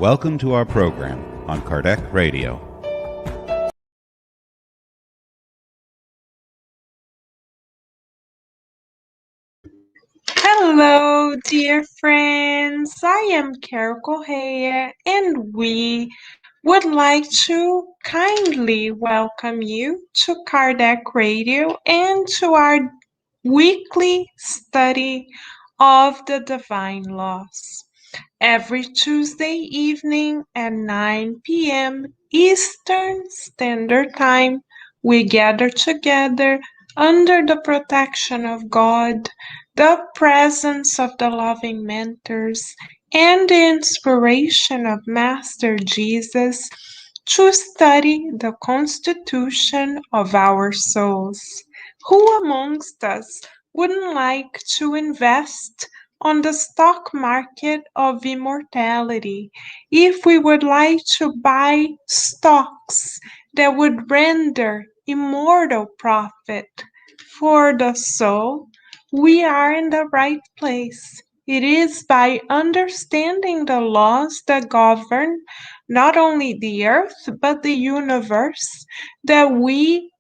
Welcome to our program on Kardec Radio. Hello, dear friends. I am Correa, and we would like to kindly welcome you to Kardec Radio and to our weekly study of the Divine Laws. Every Tuesday evening at 9 p.m. Eastern Standard Time, we gather together under the protection of God, the presence of the loving mentors, and the inspiration of Master Jesus to study the constitution of our souls. Who amongst us wouldn't like to invest on the stock market of immortality if we would like to buy stocks that would render immortal profit for the soul? We are in the right place. It is by understanding the laws that govern not only the earth but the universe that we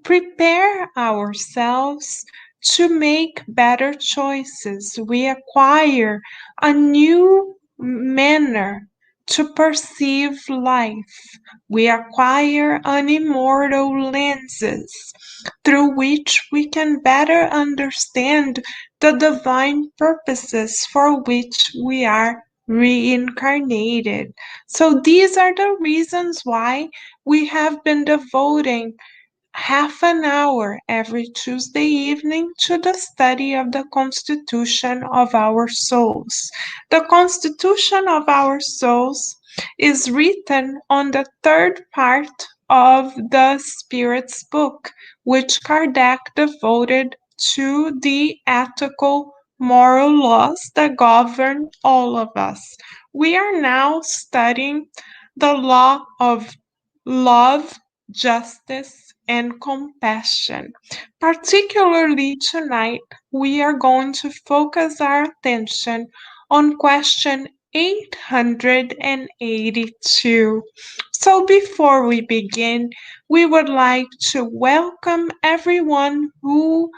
prepare ourselves to make better choices. We acquire a new manner to perceive life. We acquire an immortal lenses through which we can better understand the divine purposes for which we are reincarnated. So these are the reasons why we have been devoting half an hour every Tuesday evening to the study of the constitution of our souls. The constitution of our souls is written on the third part of the Spirit's book, which Kardec devoted to the ethical moral laws that govern all of us. We are now studying the law of love, justice, and compassion. Particularly tonight, we are going to focus our attention on question 882. So before we begin, we would like to welcome everyone who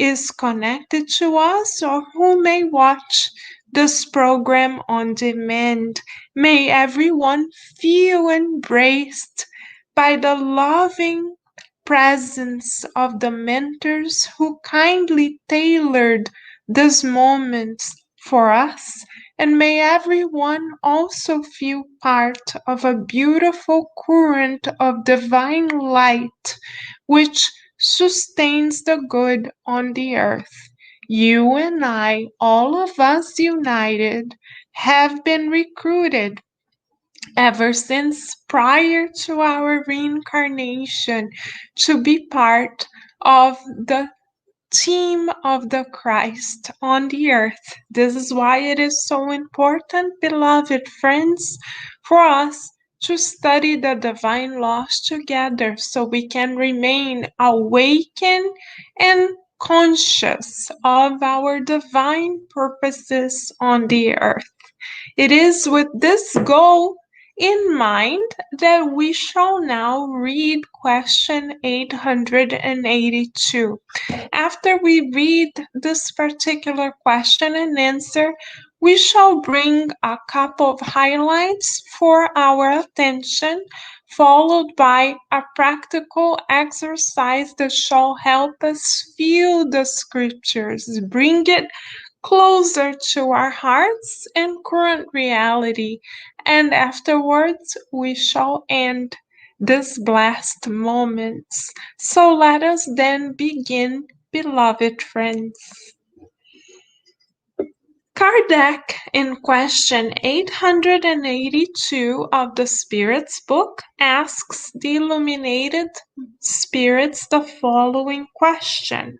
is connected to us or who may watch this program on demand. May everyone feel embraced by the loving presence of the mentors who kindly tailored this moment for us, and may everyone also feel part of a beautiful current of divine light which sustains the good on the earth. You and I, all of us united, have been recruited ever since prior to our reincarnation to be part of the team of the Christ on the earth. This is why it is so important, beloved friends, for us to study the divine laws together so we can remain awakened and conscious of our divine purposes on the earth. It is with this goal in mind that we shall now read question 882. After we read this particular question and answer, we shall bring a couple of highlights for our attention, followed by a practical exercise that shall help us feel the scriptures, bring it closer to our hearts and current reality, and afterwards we shall end these blessed moments. So let us then begin, beloved friends. Kardec, in question 882 of the Spirit's book, asks the illuminated spirits the following question: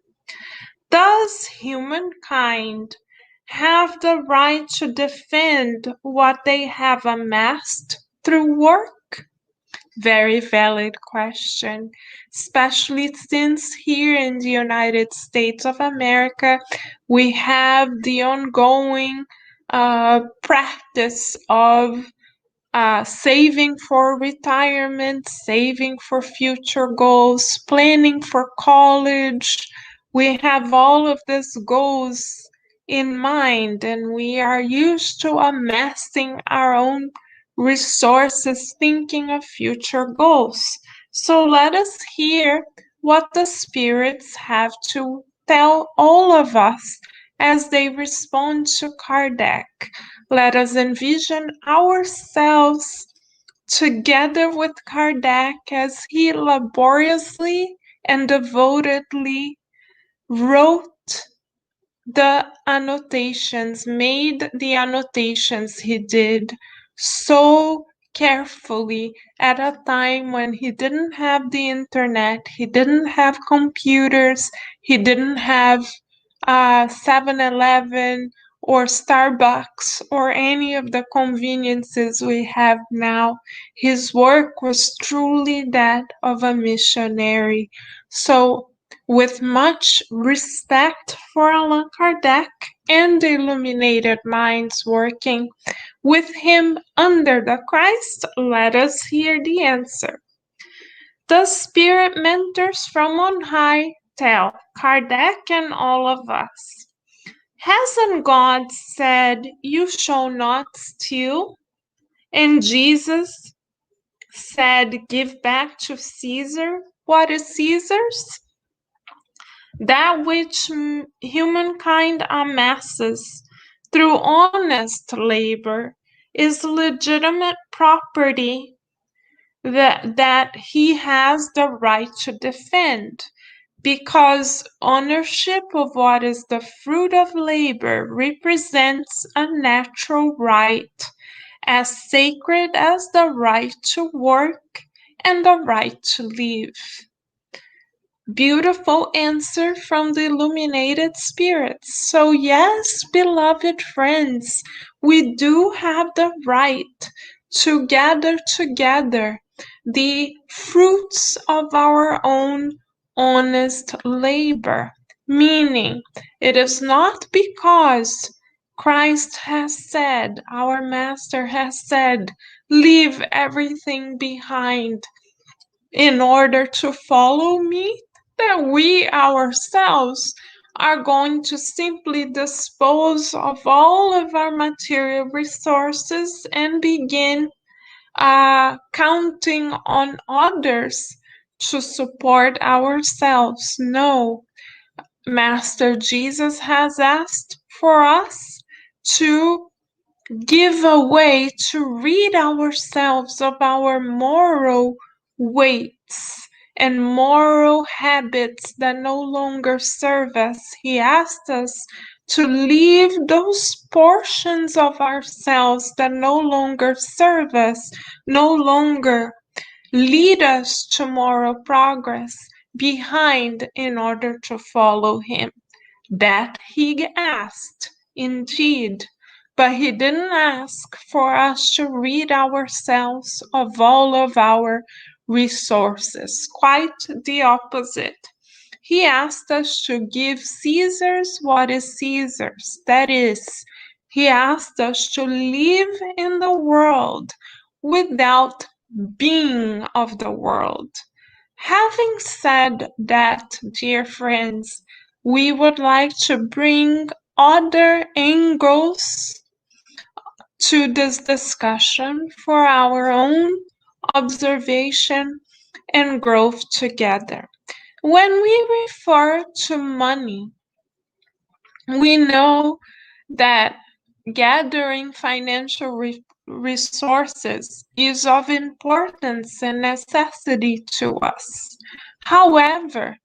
does humankind have the right to defend what they have amassed through work? Very valid question, especially since here in the United States of America, we have the ongoing practice of saving for retirement, saving for future goals, planning for college. We have all of these goals in mind, and we are used to amassing our own resources, thinking of future goals. So let us hear what the spirits have to tell all of us as they respond to Kardec. Let us envision ourselves together with Kardec as he laboriously and devotedly wrote the annotations, made the annotations he did so carefully at a time when he didn't have the internet, he didn't have computers, he didn't have 7-Eleven or Starbucks or any of the conveniences we have now. His work was truly that of a missionary. So with much respect for Allan Kardec and the illuminated minds working with him under the Christ, let us hear the answer. The spirit mentors from on high tell Kardec and all of us. Hasn't God said, "You shall not steal"? And Jesus said, "Give back to Caesar what is Caesar's"? That which humankind amasses through honest labor is legitimate property that he has the right to defend, because ownership of what is the fruit of labor represents a natural right, as sacred as the right to work and the right to live. Beautiful answer from the illuminated spirits. So yes, beloved friends, we do have the right to gather together the fruits of our own honest labor, meaning it is not because Christ has said, our Master has said, leave everything behind in order to follow me, that we ourselves are going to simply dispose of all of our material resources and begin counting on others to support ourselves. No, Master Jesus has asked for us to give away, to rid ourselves of our moral weights and moral habits that no longer serve us. He asked us to leave those portions of ourselves that no longer serve us, no longer lead us to moral progress behind in order to follow him. That he asked, indeed, but he didn't ask for us to rid ourselves of all of our resources. Quite the opposite. He asked us to give Caesar's what is Caesar's. That is, he asked us to live in the world without being of the world. Having said that, dear friends, we would like to bring other angles to this discussion for our own observation and growth together. When we refer to money, we know that gathering financial resources is of importance and necessity to us. However,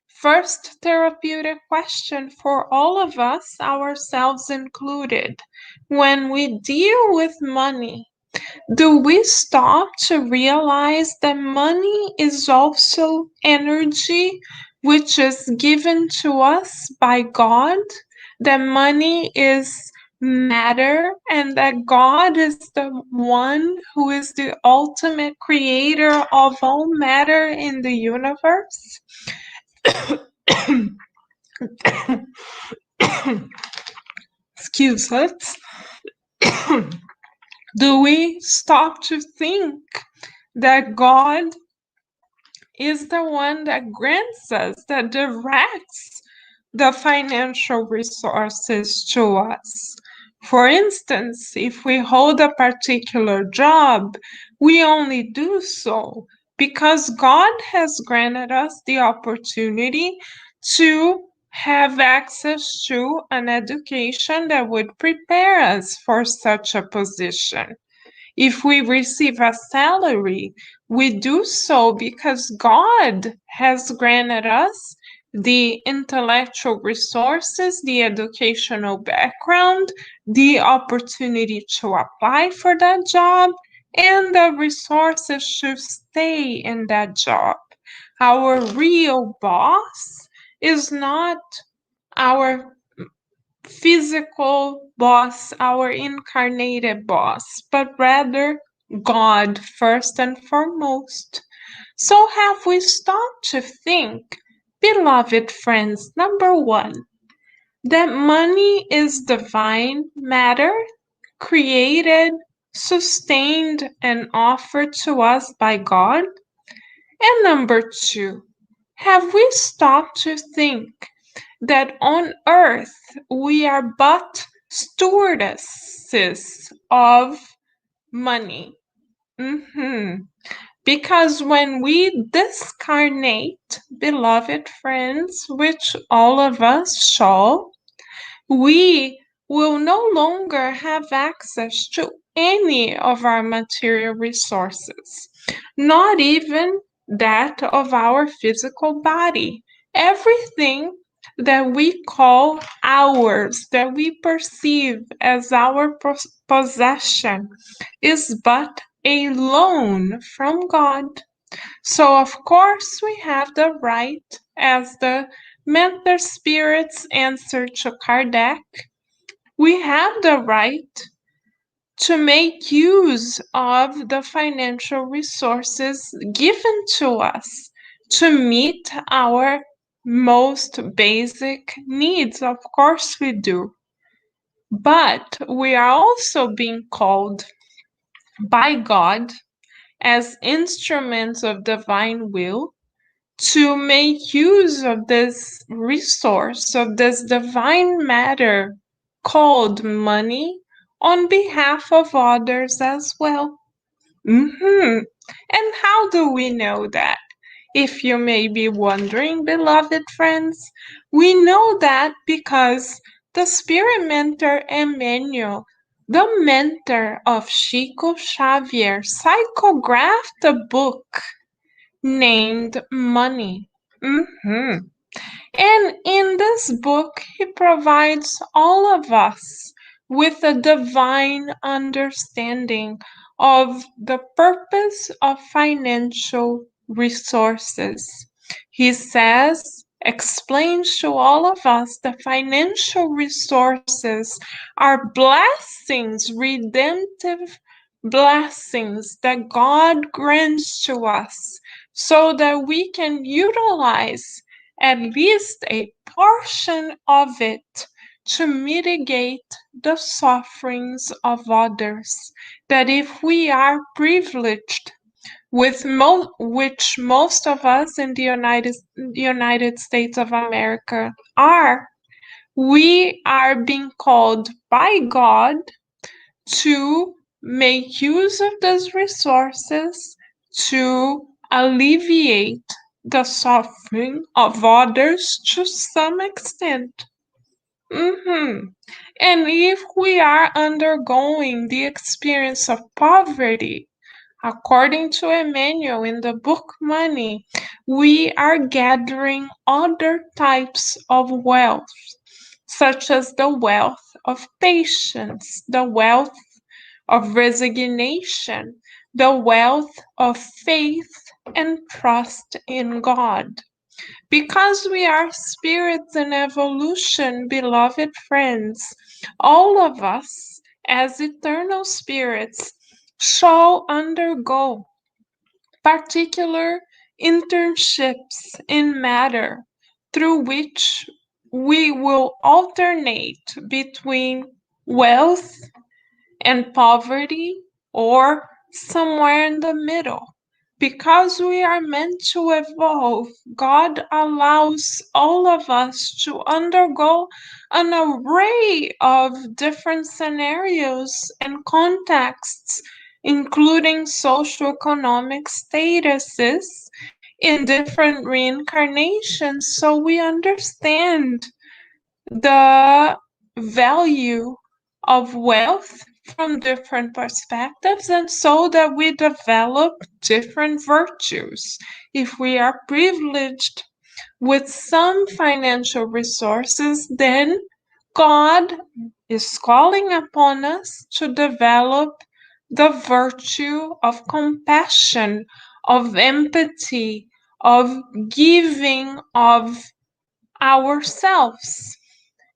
first therapeutic question for all of us, ourselves included, when we deal with money, do we stop to realize that money is also energy which is given to us by God? That money is matter and that God is the one who is the ultimate creator of all matter in the universe? Excuse us. Do we stop to think that God is the one that grants us, that directs the financial resources to us? For instance, if we hold a particular job, we only do so because God has granted us the opportunity to have access to an education that would prepare us for such a position. If we receive a salary, we do so because God has granted us the intellectual resources, the educational background, the opportunity to apply for that job, and the resources to stay in that job. Our real boss is not our physical boss, our incarnated boss, but rather God first and foremost. So have we stopped to think, beloved friends, number one, that money is divine matter created, sustained, and offered to us by God? And number two, have we stopped to think that on earth we are but stewardesses of money? Because when we discarnate, beloved friends, which all of us shall, we will no longer have access to any of our material resources, not even that of our physical body. Everything that we call ours, that we perceive as our possession, is but a loan from God. So, of course, we have the right, as the mentor spirits answered to Kardec, we have the right to make use of the financial resources given to us to meet our most basic needs. Of course, we do. But we are also being called by God as instruments of divine will to make use of this resource, of this divine matter called money, on behalf of others as well. And how do we know that? If you may be wondering, beloved friends, we know that because the spirit mentor Emmanuel, the mentor of Chico Xavier, psychographed a book named Money. And in this book, he provides all of us with a divine understanding of the purpose of financial resources. He says, explains to all of us the financial resources are blessings, redemptive blessings that God grants to us so that we can utilize at least a portion of it to mitigate the sufferings of others. That if we are privileged, with which most of us in the United States of America are, we are being called by God to make use of those resources to alleviate the suffering of others to some extent. And if we are undergoing the experience of poverty, according to Emmanuel in the book Money, we are gathering other types of wealth, such as the wealth of patience, the wealth of resignation, the wealth of faith and trust in God. Because we are spirits in evolution, beloved friends, all of us, as eternal spirits, shall undergo particular internships in matter through which we will alternate between wealth and poverty, or somewhere in the middle. Because we are meant to evolve, God allows all of us to undergo an array of different scenarios and contexts, including socioeconomic statuses in different reincarnations, so we understand the value of wealth from different perspectives, and so that we develop different virtues. If we are privileged with some financial resources, then God is calling upon us to develop the virtue of compassion, of empathy, of giving of ourselves.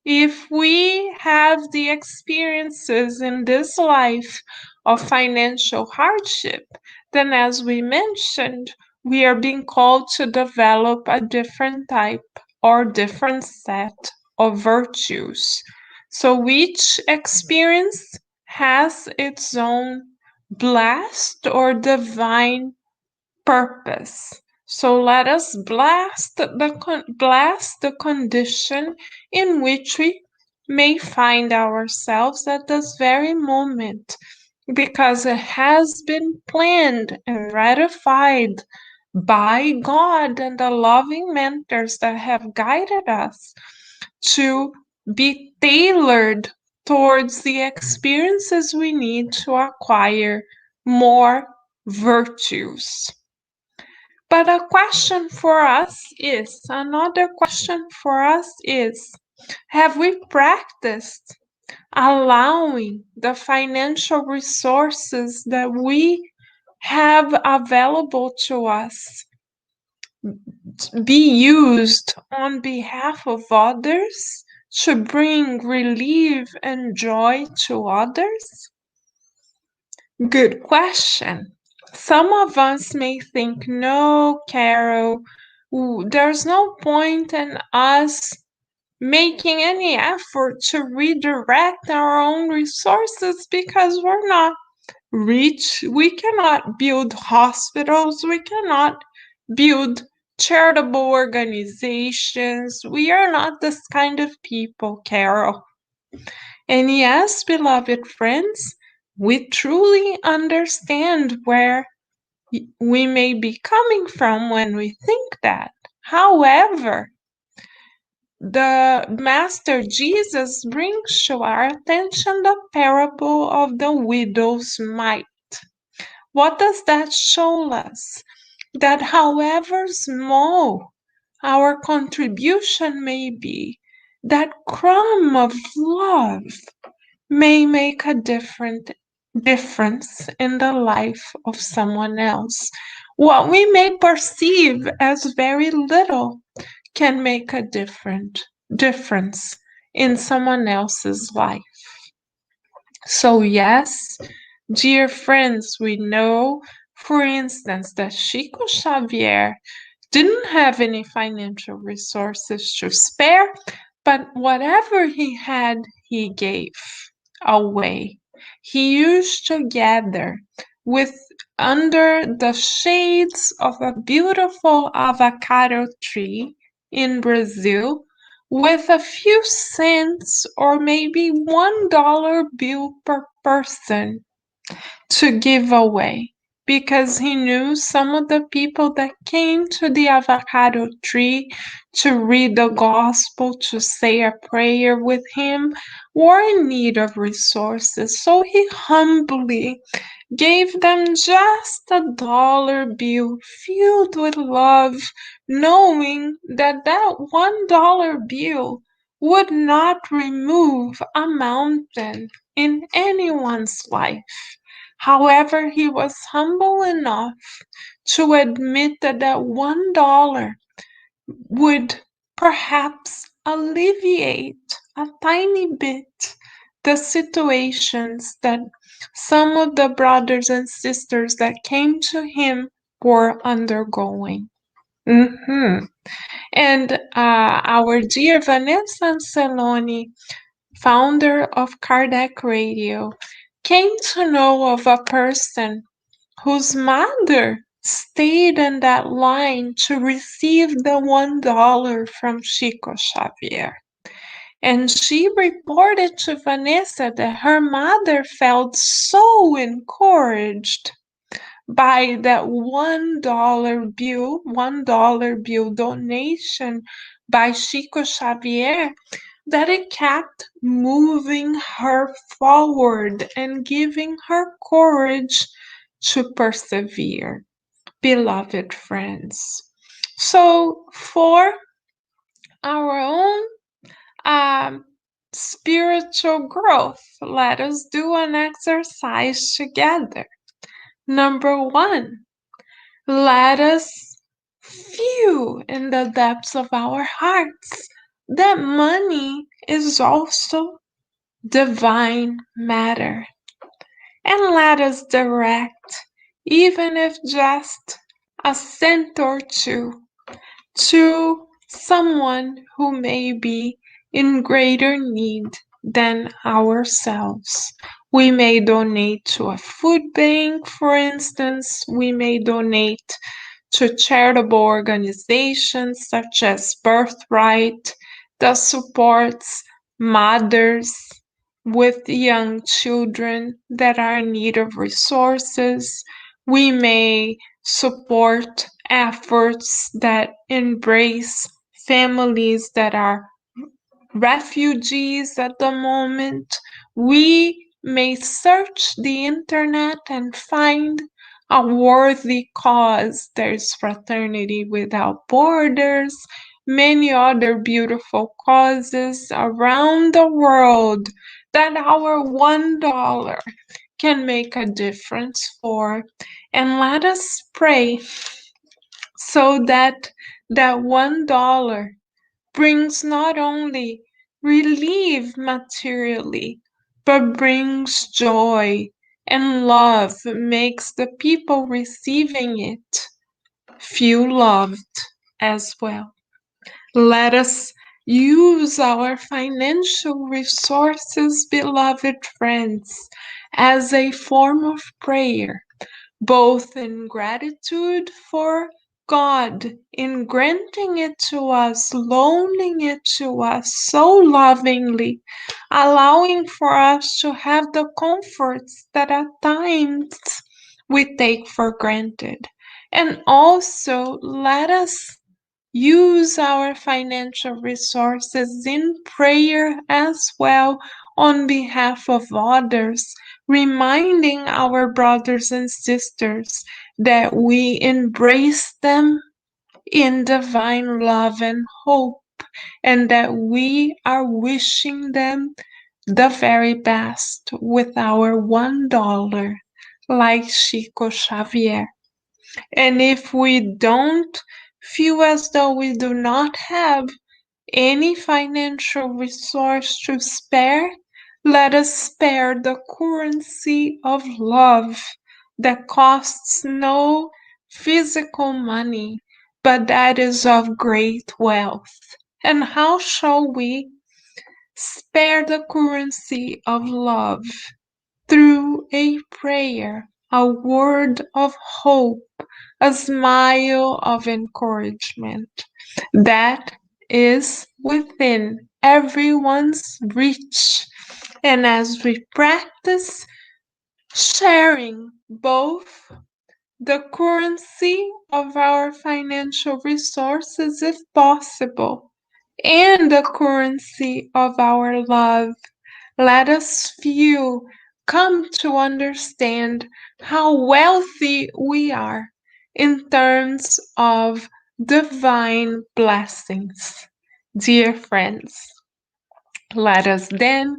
If we have the experiences in this life of financial hardship, then as we mentioned, we are being called to develop a different type or different set of virtues. So each experience has its own blessed or divine purpose. So let us blast the condition in which we may find ourselves at this very moment, because it has been planned and ratified by God and the loving mentors that have guided us to be tailored towards the experiences we need to acquire more virtues. But another question for us is, have we practiced allowing the financial resources that we have available to us be used on behalf of others to bring relief and joy to others? Good question. Some of us may think, no, Carol, there's no point in us making any effort to redirect our own resources because we're not rich. We cannot build hospitals. We cannot build charitable organizations. We are not this kind of people, Carol. And yes, beloved friends, we truly understand where we may be coming from when we think that. However, the Master Jesus brings to our attention the parable of the widow's mite. What does that show us? That however small our contribution may be, that crumb of love may make a difference in the life of someone else. What we may perceive as very little can make a difference in someone else's life. So yes, dear friends, we know, for instance, that Chico Xavier didn't have any financial resources to spare, but whatever he had, he gave away. He used to gather with under the shades of a beautiful avocado tree in Brazil with a few cents or maybe $1 bill per person to give away, because he knew some of the people that came to the avocado tree to read the gospel, to say a prayer with him, were in need of resources. So he humbly gave them just $1 bill filled with love, knowing that that $1 bill would not remove a mountain in anyone's life. However, he was humble enough to admit that that $1 would perhaps alleviate a tiny bit the situations that some of the brothers and sisters that came to him were undergoing. And our dear Vanessa Anceloni, founder of Kardec Radio, came to know of a person whose mother stayed in that line to receive the $1 from Chico Xavier. And she reported to Vanessa that her mother felt so encouraged by that $1 bill donation by Chico Xavier that it kept moving her forward and giving her courage to persevere, beloved friends. So, for our own um, spiritual growth, let us do an exercise together. Number one, let us feel in the depths of our hearts that money is also divine matter. And let us direct, even if just a cent or two, to someone who may be in greater need than ourselves. We may donate to a food bank, for instance. We may donate to charitable organizations such as Birthright that supports mothers with young children that are in need of resources. We may support efforts that embrace families that are refugees at the moment. We may search the internet and find a worthy cause. There's Fraternity Without Borders, many other beautiful causes around the world that our $1 can make a difference for. And let us pray so that that $1 brings not only relief materially, but brings joy and love, makes the people receiving it feel loved as well. Let us use our financial resources, beloved friends, as a form of prayer, both in gratitude for God in granting it to us, loaning it to us so lovingly, allowing for us to have the comforts that at times we take for granted. And also, let us use our financial resources in prayer as well on behalf of others, reminding our brothers and sisters that we embrace them in divine love and hope, and that we are wishing them the very best with our $1, like Chico Xavier. And if we don't feel as though we do not have any financial resource to spare, let us spare the currency of love that costs no physical money, but that is of great wealth. And how shall we spare the currency of love? Through a prayer, a word of hope, a smile of encouragement. That is within everyone's reach. And as we practice sharing both the currency of our financial resources, if possible, and the currency of our love, let us few come to understand how wealthy we are in terms of divine blessings. Dear friends, let us then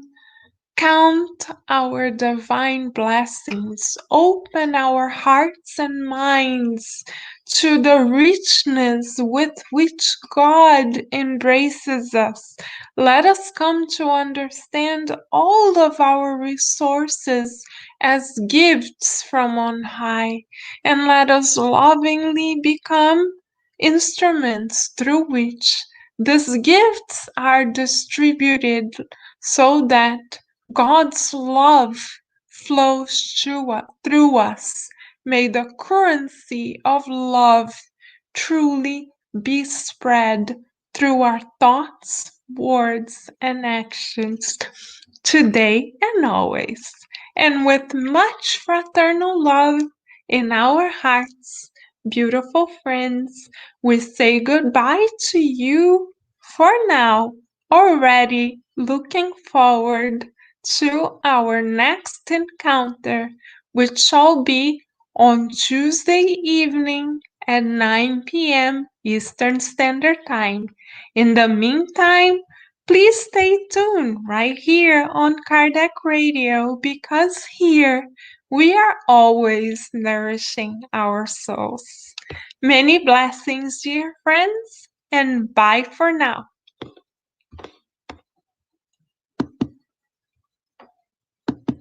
count our divine blessings, open our hearts and minds to the richness with which God embraces us. Let us come to understand all of our resources as gifts from on high, and let us lovingly become instruments through which these gifts are distributed so that God's love flows through us. May the currency of love truly be spread through our thoughts, words, and actions today and always. And with much fraternal love in our hearts, beautiful friends, we say goodbye to you for now, already looking forward to our next encounter, which shall be on Tuesday evening at 9 p.m. Eastern Standard Time. In the meantime, please stay tuned right here on Kardec Radio, because here we are always nourishing our souls. Many blessings, dear friends, and bye for now.